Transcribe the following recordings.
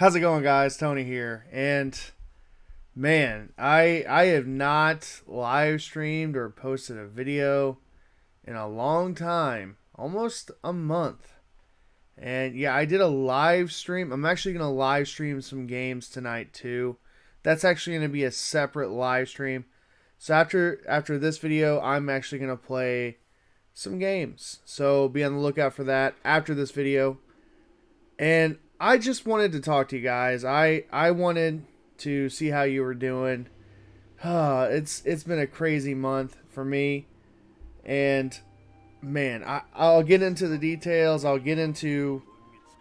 How's it going, guys? Tony here. And man, I have not live streamed or posted a video in a long time, almost a month. And yeah, I did a live stream. I'm actually going to live stream some games tonight too. That's actually going to be a separate live stream. So after this video, I'm actually going to play some games. So be on the lookout for that after this video. And I just wanted to talk to you guys. I wanted to see how you were doing. It's been a crazy month for me, and man, I'll get into the details. I'll get into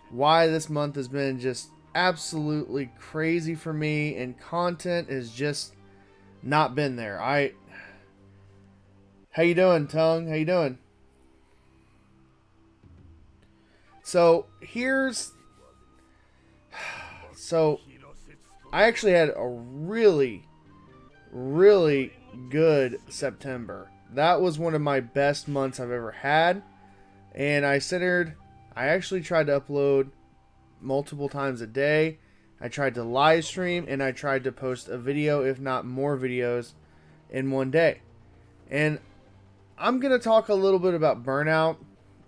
why this month has been just absolutely crazy for me, and content has just not been there. How you doing, Tongue? How you doing? So here's so I actually had a really good September. That was one of my best months I've ever had. And I actually tried to upload multiple times a day. I tried to live stream and I tried to post a video, if not more videos, in one day. And I'm going to talk a little bit about burnout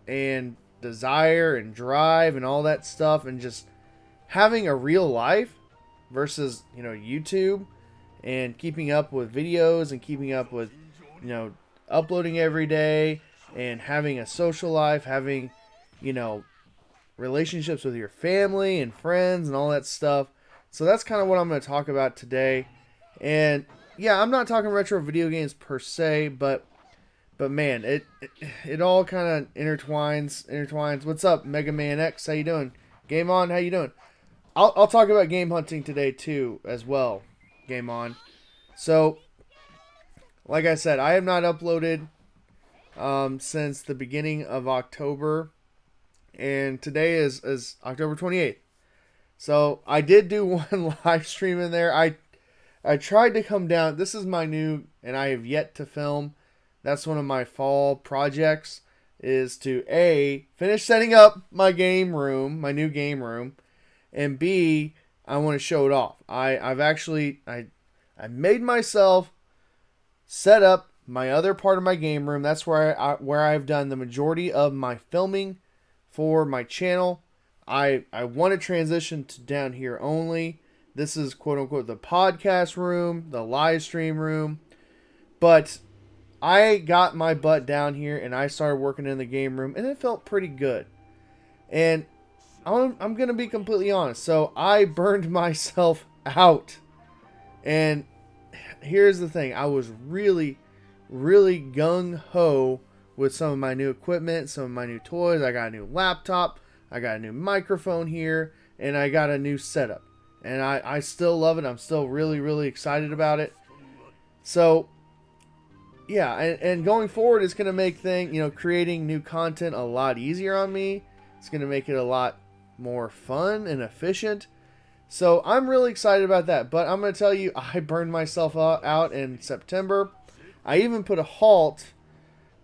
and desire and drive and all that stuff and just having a real life versus, YouTube and keeping up with videos and keeping up with, uploading every day and having a social life, having, you know, relationships with your family and friends and all that stuff. So that's kind of what I'm going to talk about today. And yeah, I'm not talking retro video games per se, but man, it all kind of intertwines. What's up, Mega Man X? How you doing? Game On, how you doing? I'll talk about game hunting today too as well. Game On. So, like I said, I have not uploaded since the beginning of October, and today is October 28th. So I did do one live stream in there. I tried to come down. This is my new, and I have yet to film. That's one of my fall projects, is to A, finish setting up my game room, my new game room, and B, I want to show it off. I made myself set up my other part of my game room. That's where I've done the majority of my filming for my channel. I want to transition to down here only. This is quote unquote the podcast room, the live stream room. But I got my butt down here and I started working in the game room and it felt pretty good. And I'm going to be completely honest. So I burned myself out. And here's the thing. I was really gung-ho with some of my new equipment, some of my new toys. I got a new laptop. I got a new microphone here. And I got a new setup. And I still love it. I'm still really excited about it. So, yeah. And going forward, it's going to make creating new content a lot easier on me. It's going to make it a lot more fun and efficient. So I'm really excited about that. But I'm going to tell you, I burned myself out in September. I even put a halt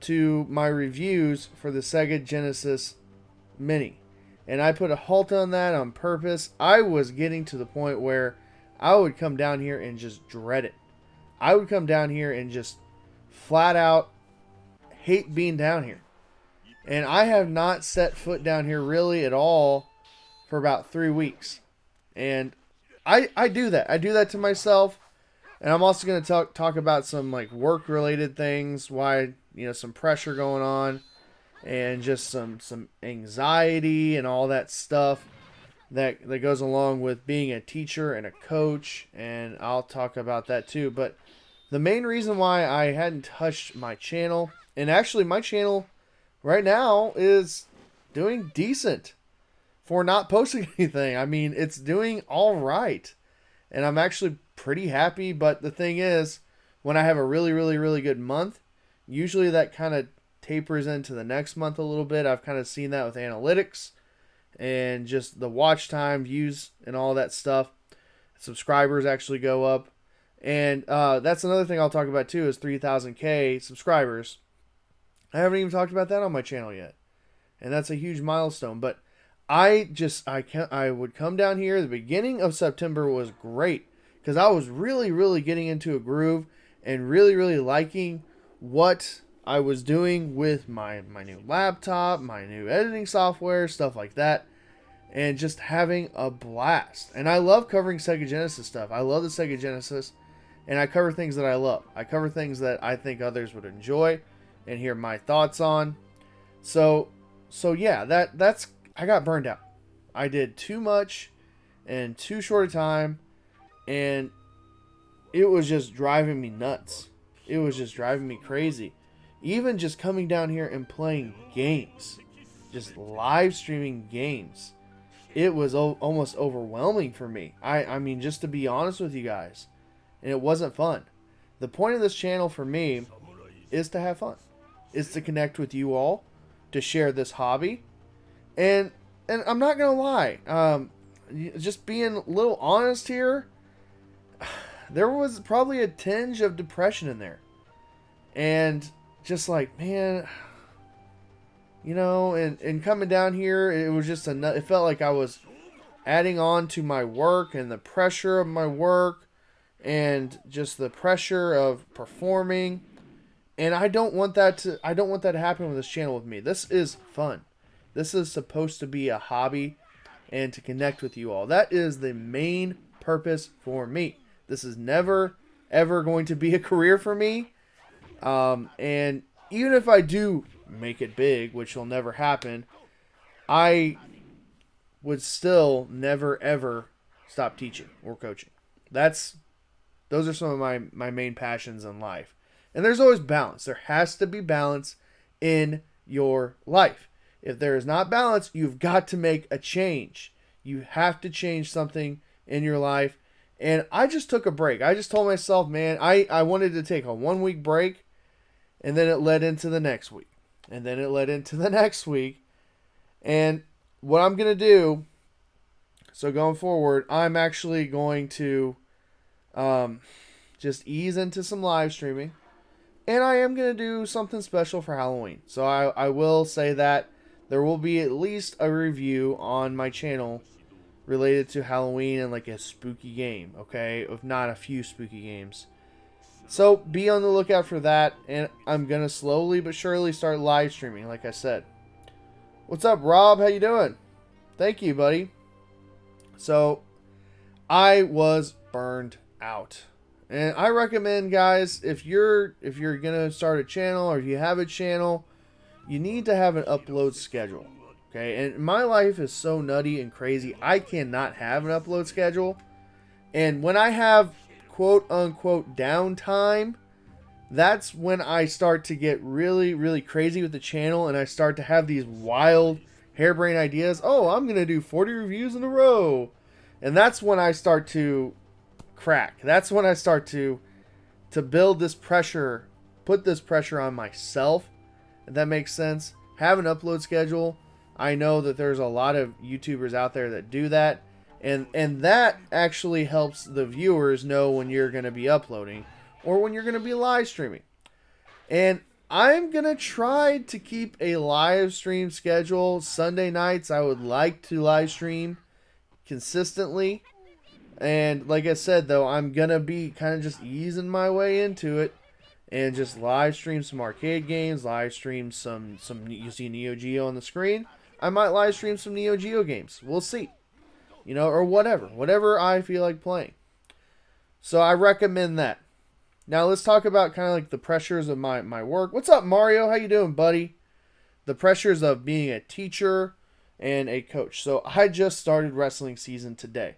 to my reviews for the Sega Genesis Mini. And I put a halt on that on purpose. I was getting to the point where I would come down here and just dread it. I would come down here and just flat out hate being down here. And I have not set foot down here really at all for about 3 weeks. And I do that. I do that to myself. And I'm also going to talk about some like work related things, why, some pressure going on and just some anxiety and all that stuff that goes along with being a teacher and a coach. And I'll talk about that too. But the main reason why I hadn't touched my channel, and actually my channel right now is doing decent for not posting anything. I mean, it's doing all right. And I'm actually pretty happy. But the thing is, when I have a really good month, usually that kind of tapers into the next month a little bit. I've kind of seen that with analytics and just the watch time, views, and all that stuff. Subscribers actually go up. And that's another thing I'll talk about too, is 3,000K subscribers. I haven't even talked about that on my channel yet. And that's a huge milestone. But I would come down here. The beginning of September was great because I was really, really getting into a groove and really, really liking what I was doing with my new laptop, my new editing software, stuff like that, and just having a blast. And I love covering Sega Genesis stuff. I love the Sega Genesis, and I cover things that I love. I cover things that I think others would enjoy and hear my thoughts on. So yeah, that's I got burned out. I did too much in too short a time, and it was just driving me nuts. It was just driving me crazy. Even just coming down here and playing games, just live streaming games, it was almost overwhelming for me. I mean, just to be honest with you guys, and it wasn't fun. The point of this channel for me is to have fun, is to connect with you all, to share this hobby, and I'm not gonna lie, just being a little honest here, there was probably a tinge of depression in there, and just like, man, you know, and coming down here, it was just it felt like I was adding on to my work and the pressure of my work and just the pressure of performing. And I don't want that to happen with this channel with me. This is fun. This is supposed to be a hobby and to connect with you all. That is the main purpose for me. This is never ever going to be a career for me. And even if I do make it big, which will never happen, I would still never ever stop teaching or coaching. Those are some of my main passions in life. And there's always balance. There has to be balance in your life. If there is not balance, you've got to make a change. You have to change something in your life. And I just took a break. I just told myself, man, I wanted to take a 1 week break. And then it led into the next week. And then it led into the next week. And what I'm going to do, so going forward, I'm actually going to just ease into some live streaming. And I am going to do something special for Halloween. So I will say that there will be at least a review on my channel related to Halloween and like a spooky game, okay? If not a few spooky games. So be on the lookout for that, and I'm going to slowly but surely start live streaming, like I said. What's up, Rob? How you doing? Thank you, buddy. So I was burned out. And I recommend, guys, if you're going to start a channel or if you have a channel, you need to have an upload schedule. Okay? And my life is so nutty and crazy, I cannot have an upload schedule. And when I have quote-unquote downtime, that's when I start to get really, really crazy with the channel, and I start to have these wild, harebrained ideas. Oh, I'm going to do 40 reviews in a row. And that's when I start to crack. That's when I start to build this pressure, put this pressure on myself, if that makes sense. Have an upload schedule. I know that there's a lot of YouTubers out there that do that. And that actually helps the viewers know when you're going to be uploading or when you're going to be live streaming. And I'm going to try to keep a live stream schedule. Sunday nights, I would like to live stream consistently. And like I said, though, I'm going to be kind of just easing my way into it and just live stream some arcade games, live stream some you see Neo Geo on the screen. I might live stream some Neo Geo games. We'll see. You know, or whatever I feel like playing. So I recommend that. Now let's talk about kind of like the pressures of my work. What's up, Mario? How you doing, buddy? The pressures of being a teacher and a coach. So I just started wrestling season today.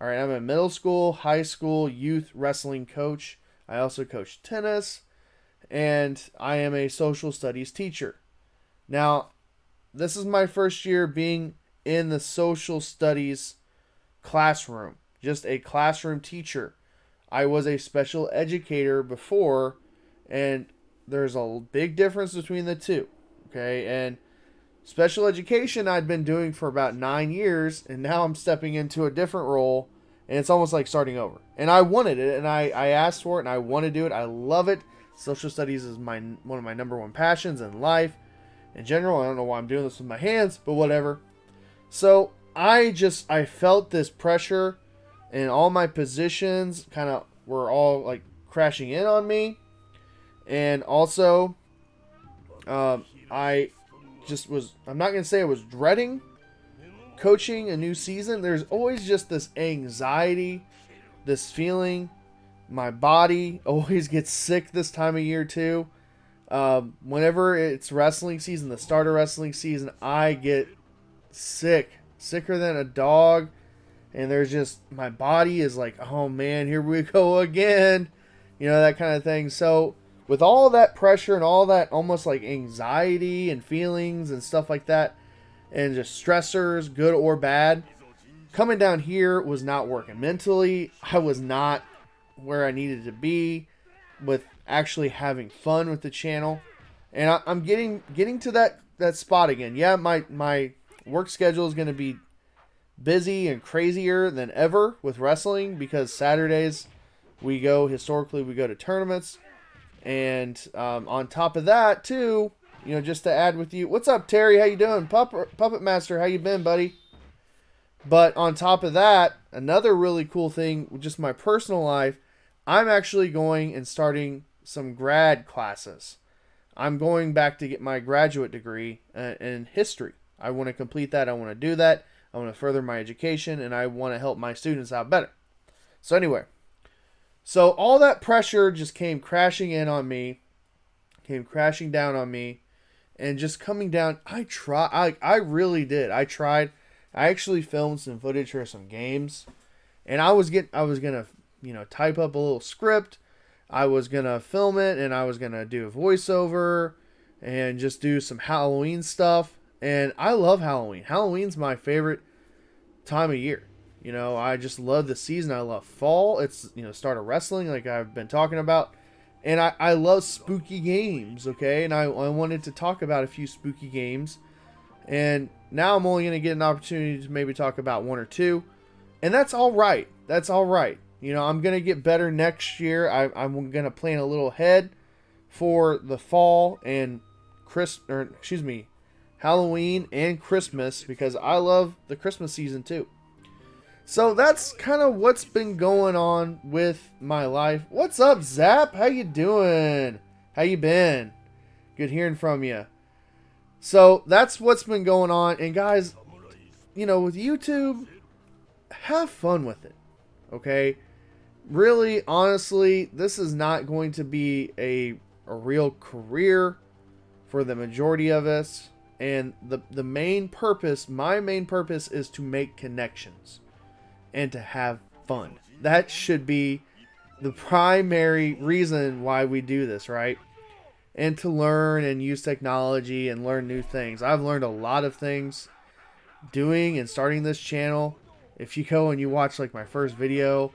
All right, I'm a middle school, high school, youth wrestling coach. I also coach tennis, and I am a social studies teacher. Now, this is my first year being in the social studies classroom, just a classroom teacher. I was a special educator before, and there's a big difference between the two. Okay, and special education I'd been doing for about 9 years, and now I'm stepping into a different role, and it's almost like starting over. And I wanted it, and I asked for it, and I want to do it. I love it. Social studies is one of my number one passions in life. In general, I don't know why I'm doing this with my hands, but whatever. So I felt this pressure, and all my positions kind of were all like crashing in on me. And also, I just was, I'm not going to say I was dreading coaching a new season. There's always just this anxiety, this feeling. My body always gets sick this time of year too. Whenever it's wrestling season, the start of wrestling season, I get sicker than a dog. And there's just, my body is like, oh man, here we go again. You know, that kind of thing. So with all that pressure and all that almost like anxiety and feelings and stuff like that, and just stressors, good or bad, coming down here was not working. Mentally, I was not where I needed to be with actually having fun with the channel. And I'm getting to that spot again. Yeah, my work schedule is going to be busy and crazier than ever with wrestling, because Saturdays historically we go to tournaments. And on top of that too, you know, just to add with you, what's up, Terry? How you doing? Puppet Master, how you been, buddy? But on top of that, another really cool thing with just my personal life, I'm actually going and starting some grad classes. I'm going back to get my graduate degree in history. I want to complete that. I want to do that. I want to further my education, and I want to help my students out better. So anyway, so all that pressure just came crashing down on me, and just coming down. I really did. I tried. I actually filmed some footage for some games, and I was gonna, you know, type up a little script. I was gonna film it, and I was gonna do a voiceover, and just do some Halloween stuff. And I love Halloween. Halloween's my favorite time of year. You know, I just love the season. I love fall. It's, you know, start of wrestling, like I've been talking about. And I love spooky games, okay? And I wanted to talk about a few spooky games. And now I'm only going to get an opportunity to maybe talk about one or two. And that's all right. That's all right. You know, I'm going to get better next year. I'm going to plan a little ahead for the fall and Halloween and Christmas, because I love the Christmas season too. So that's kind of what's been going on with my life. What's up, Zap? How you doing? How you been? Good hearing from you. So that's what's been going on. And guys, you know, with YouTube, have fun with it. Okay? Really, honestly, this is not going to be a real career for the majority of us. And the main purpose, my main purpose, is to make connections and to have fun. That should be the primary reason why we do this, right? And to learn and use technology and learn new things. I've learned a lot of things doing and starting this channel. If you go and you watch like my first video,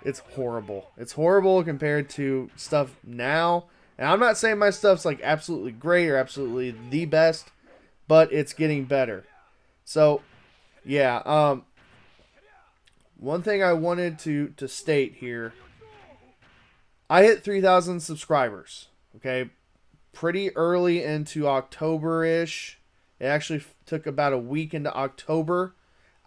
it's horrible. It's horrible compared to stuff now. And I'm not saying my stuff's like absolutely great or absolutely the best, but it's getting better. So, yeah, one thing I wanted to state here, I hit 3,000 subscribers, okay? Pretty early into October-ish. It actually took about a week into October.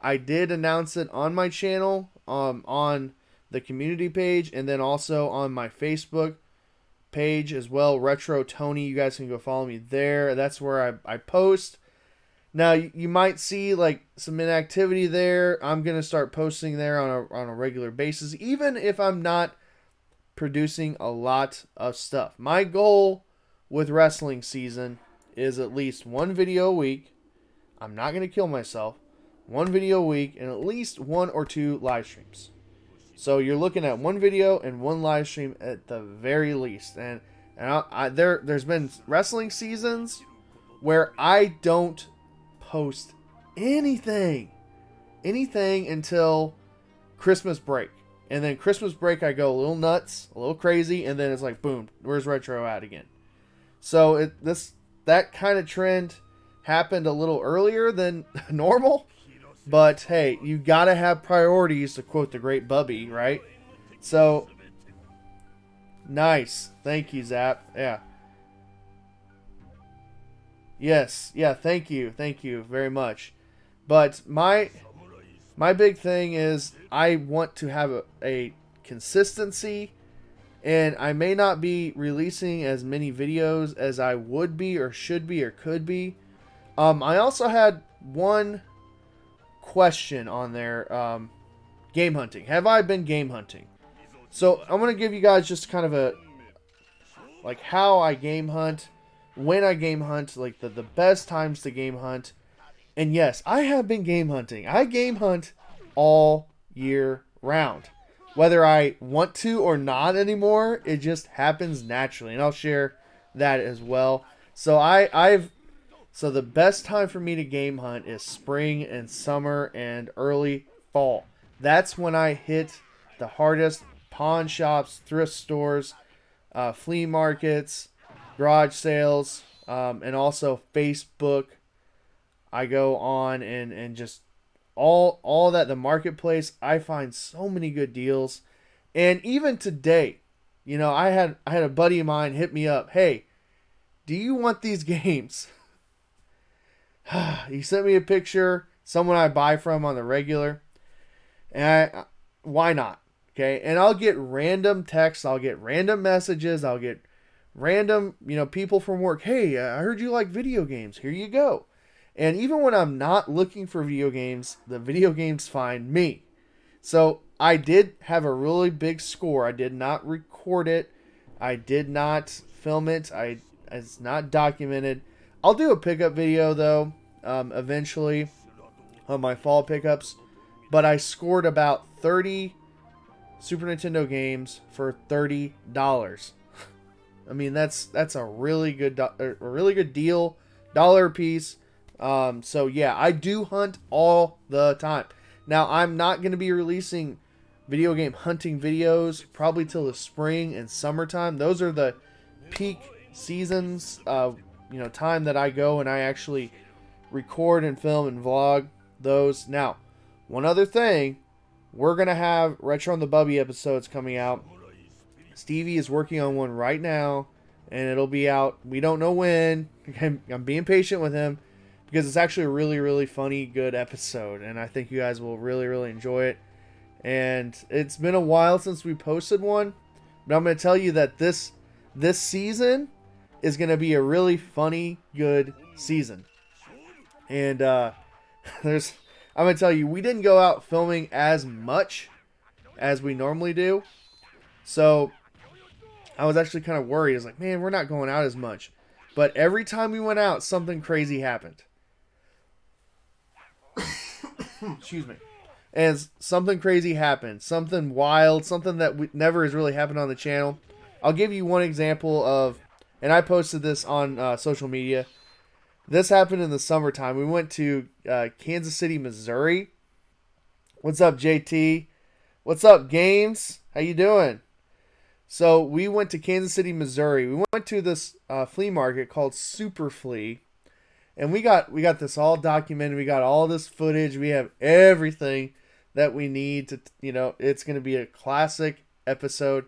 I did announce it on my channel, on the community page, and then also on my Facebook page as well, Retro Tony. You guys can go follow me there. That's where I post. Now, you might see like some inactivity there. I'm going to start posting there on a regular basis, even if I'm not producing a lot of stuff. My goal with wrestling season is at least one video a week. I'm not going to kill myself. One video a week and at least one or two live streams. So you're looking at one video and one live stream at the very least. And there's been wrestling seasons where I don't post anything until Christmas break. And then Christmas break I go a little nuts, a little crazy, and then it's like boom, where's Retro at again? So that kind of trend happened a little earlier than normal. But hey, you gotta have priorities, to quote the great Bubby, right? So nice. Thank you, Zap. Yeah. Yes. Yeah, thank you. Thank you very much. But my big thing is I want to have a consistency, and I may not be releasing as many videos as I would be or should be or could be. I also had one question on there. Game hunting. Have I been game hunting? So I'm going to give you guys just kind of a, like, how I game hunt, when I game hunt, like the best times to game hunt. And yes, I have been game hunting. I game hunt all year round. Whether I want to or not anymore, it just happens naturally. And I'll share that as well. So so the best time for me to game hunt is spring and summer and early fall. That's when I hit the hardest. Pawn shops, thrift stores, flea markets, garage sales, and also Facebook. I go on and just all that, the marketplace. I find so many good deals. And even today, you know, I had a buddy of mine hit me up. Hey, do you want these games? He sent me a picture, someone I buy from on the regular. And why not? Okay, and I'll get random texts, I'll get random messages, I'll get random, you know, people from work. Hey, I heard you like video games. Here you go. And even when I'm not looking for video games, the video games find me. So I did have a really big score. I did not record it. I did not film it. It's not documented. I'll do a pickup video though, eventually, on my fall pickups. But I scored about 30 Super Nintendo games for $30. I mean, that's a really good deal, dollar a piece. So yeah, I do hunt all the time. Now I'm not going to be releasing video game hunting videos probably till the spring and summertime. Those are the peak seasons, you know, time that I go and I actually record and film and vlog those. Now, one other thing. We're going to have Retro on the Bubby episodes coming out. Stevie is working on one right now, and it'll be out. We don't know when. I'm being patient with him because it's actually a really, really funny, good episode, and I think you guys will really, really enjoy it. And it's been a while since we posted one, but I'm going to tell you that this season is going to be a really funny, good season. And I'm going to tell you, we didn't go out filming as much as we normally do. So I was actually kind of worried. I was like, man, we're not going out as much. But every time we went out, something crazy happened. Excuse me. And something crazy happened. Something wild. Something that never has really happened on the channel. I'll give you one example of, and I posted this on social media. This happened in the summertime. We went to Kansas City, Missouri. What's up, JT? What's up, Games? How you doing? So we went to Kansas City, Missouri. We went to this flea market called Super Flea, and we got this all documented. We got all this footage. We have everything that we need to, you know, it's going to be a classic episode.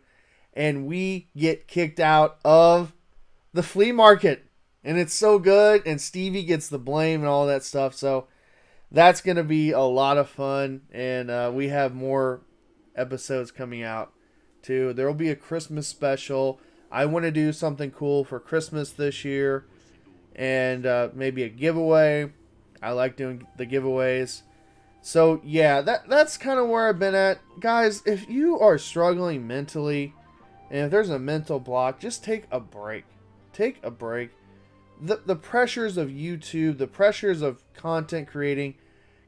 And we get kicked out of the flea market. And it's so good, and Stevie gets the blame and all that stuff. So that's going to be a lot of fun, and we have more episodes coming out, too. There will be a Christmas special. I want to do something cool for Christmas this year, and maybe a giveaway. I like doing the giveaways. So, yeah, that's kind of where I've been at. Guys, if you are struggling mentally, and if there's a mental block, just take a break. Take a break. The pressures of YouTube, the pressures of content creating,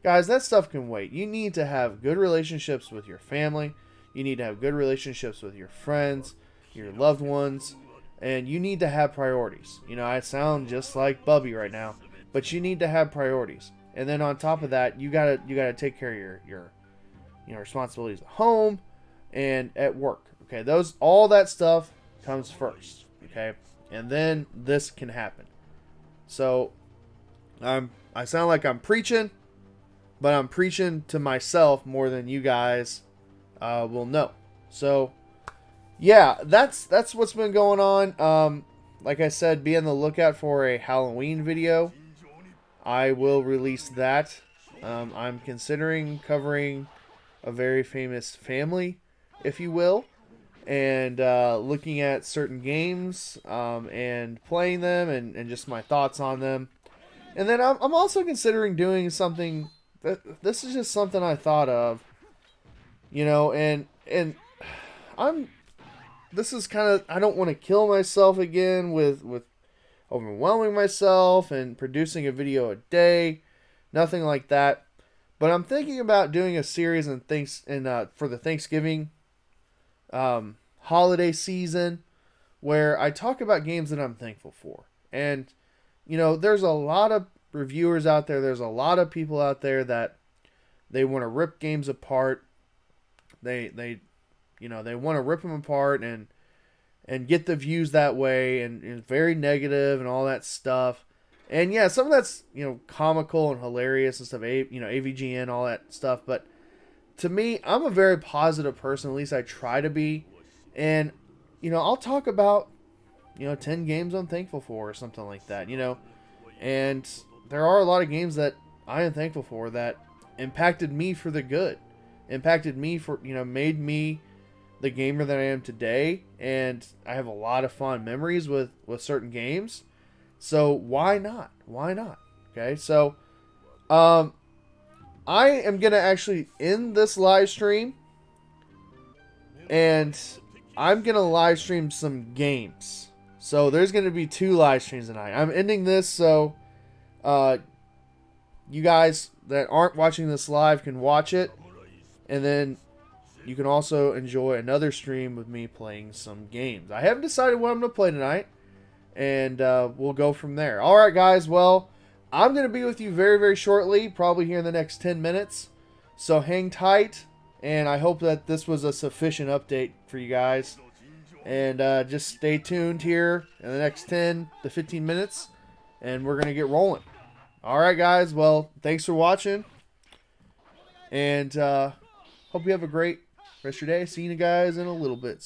guys, that stuff can wait. You need to have good relationships with your family. You need to have good relationships with your friends, your loved ones, and you need to have priorities. You know, I sound just like Bubby right now, but you need to have priorities. And then on top of that, you gotta take care of your responsibilities at home and at work. Okay, all that stuff comes first. Okay, and then this can happen. So, I sound like I'm preaching, but I'm preaching to myself more than you guys will know. So, yeah, that's what's been going on. Like I said, be on the lookout for a Halloween video. I will release that I'm considering covering a very famous family, if you will, and looking at certain games and playing them and just my thoughts on them. And then I'm also considering doing something. This is just something I thought of, and I'm. This is kind of, I don't want to kill myself again with overwhelming myself and producing a video a day, nothing like that. But I'm thinking about doing a series for the Thanksgiving holiday season where I talk about games that I'm thankful for. And there's a lot of reviewers out there. There's a lot of people out there that they want to rip games apart. They want to rip them apart and get the views that way, and very negative and all that stuff. And yeah, some of that's comical and hilarious and stuff. AVGN, all that stuff. But to me, I'm a very positive person. At least I try to be. And I'll talk about 10 games I'm thankful for or something like that. And there are a lot of games that I am thankful for that impacted me for the good, impacted me for made me the gamer that I am today, and I have a lot of fond memories with certain games. So why not? Why not? Okay, so I am gonna actually end this live stream, and I'm gonna live stream some games. So there's gonna be 2 live streams tonight. I'm ending this so you guys that aren't watching this live can watch it, and then you can also enjoy another stream with me playing some games. I haven't decided what I'm going to play tonight, and we'll go from there. All right, guys. Well, I'm going to be with you very, very shortly, probably here in the next 10 minutes. So hang tight, and I hope that this was a sufficient update for you guys. And just stay tuned here in the next 10 to 15 minutes, and we're going to get rolling. All right, guys. Well, thanks for watching, and hope you have a great rest of your day. See you guys in a little bit.